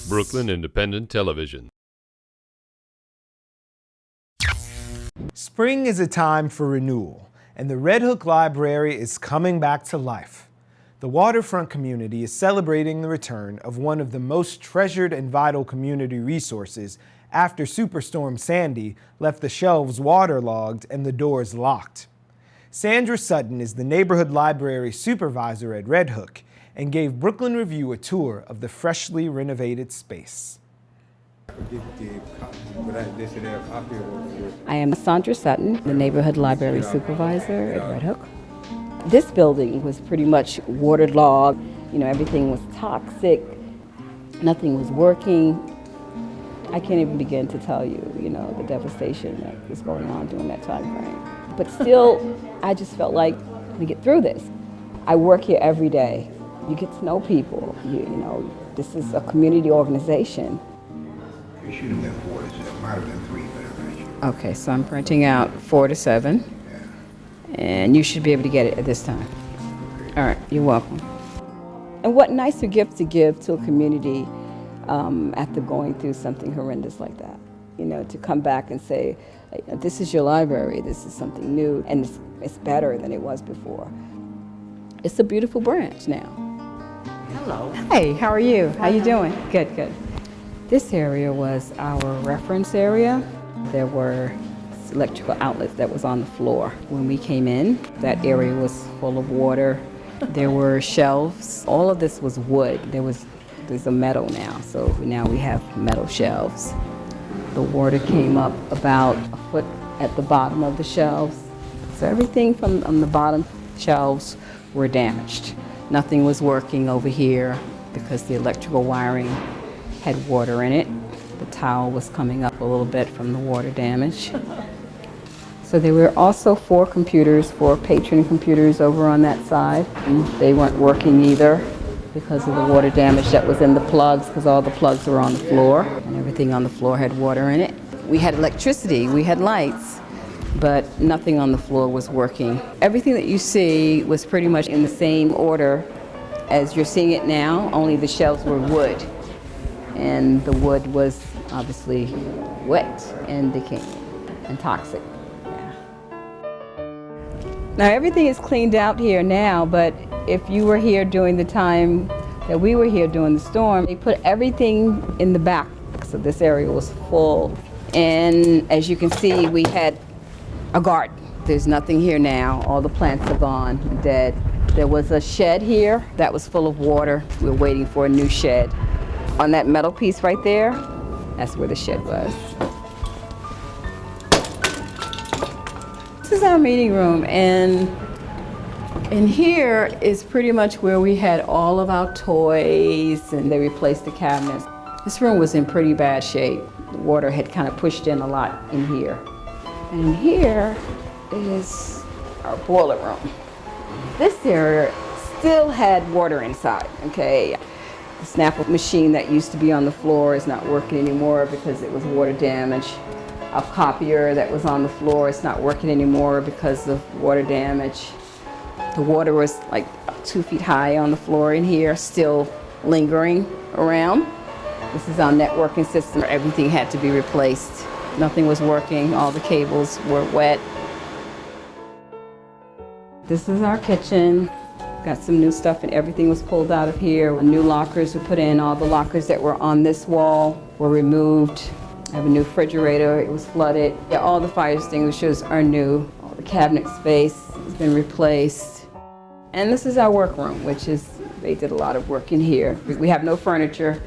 Brooklyn Independent Television. Spring is a time for renewal, and the Red Hook Library is coming back to life. The waterfront community is celebrating the return of one of the most treasured and vital community resources after Superstorm Sandy left the shelves waterlogged and the doors locked. Sandra Sutton is the neighborhood library supervisor at Red Hook and gave Brooklyn Review a tour of the freshly renovated space. I am Sandra Sutton, the neighborhood library supervisor at Red Hook. This building was pretty much waterlogged. You know, everything was toxic. Nothing was working. I can't even begin to tell you, the devastation that was going on during that time frame. But still, I just felt like we get through this. I work here every day. You get to know people. This is a community organization. It should have been 4 to 7. Might have been 3, but I'm not sure. Okay, so I'm printing out 4 to 7. Yeah. And you should be able to get it at this time. All right, you're welcome. And what nicer gift to give to a community after going through something horrendous like that. To come back and say, this is your library, this is something new, and it's better than it was before. It's a beautiful branch now. Hello. Hey, how are you? How you doing? Good, good. This area was our reference area. There were electrical outlets that was on the floor. When we came in, that area was full of water. There were shelves. All of this was wood. There's a metal now, so now we have metal shelves. The water came up about a foot at the bottom of the shelves. So everything from on the bottom shelves were damaged. Nothing was working over here because the electrical wiring had water in it. The towel was coming up a little bit from the water damage. So there were also 4 patron computers over on that side. And they weren't working either because of the water damage that was in the plugs, because all the plugs were on the floor and everything on the floor had water in it. We had electricity, we had lights, but nothing on the floor was working. Everything that you see was pretty much in the same order as you're seeing it now, only the shelves were wood. And the wood was obviously wet and decaying and toxic. Yeah. Now everything is cleaned out here now, but if you were here during the time that we were here during the storm, they put everything in the back. So this area was full. And as you can see, we had a garden. There's nothing here now. All the plants are gone, dead. There was a shed here that was full of water. We were waiting for a new shed. On that metal piece right there, that's where the shed was. This is our meeting room, and in here is pretty much where we had all of our toys, and they replaced the cabinets. This room was in pretty bad shape. The water had kind of pushed in a lot in here. And here is our boiler room. This area still had water inside, okay? The Snapple machine that used to be on the floor is not working anymore because it was water damage. Our copier that was on the floor is not working anymore because of water damage. The water was like 2 feet high on the floor in here, still lingering around. This is our networking system. Everything had to be replaced. Nothing was working. All the cables were wet. This is our kitchen. Got some new stuff, and everything was pulled out of here. New lockers were put in. All the lockers that were on this wall were removed. I have a new refrigerator. It was flooded. Yeah, all the fire extinguishers are new. All the cabinet space has been replaced. And this is our workroom, they did a lot of work in here. We have no furniture.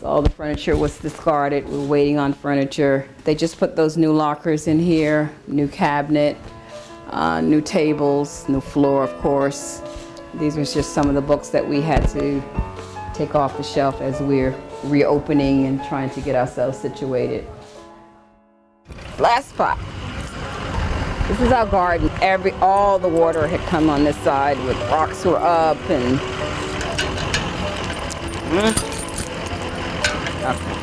So all the furniture was discarded. We're waiting on furniture. They just put those new lockers in here, new cabinet, new tables, new floor, of course. These were just some of the books that we had to take off the shelf as we're reopening and trying to get ourselves situated. Last spot. This is our garden. All the water had come on this side, with rocks were up and. Okay.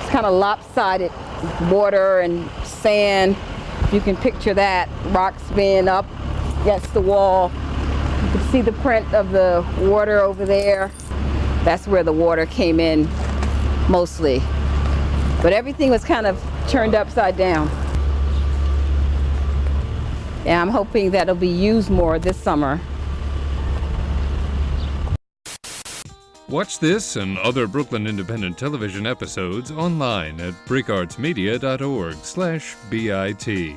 It's kind of lopsided, water and sand. You can picture that, rocks being up against the wall. You can see the print of the water over there. That's where the water came in mostly. But everything was kind of turned upside down. And I'm hoping that it'll be used more this summer. Watch this and other Brooklyn Independent Television episodes online at brickartsmedia.org/BIT.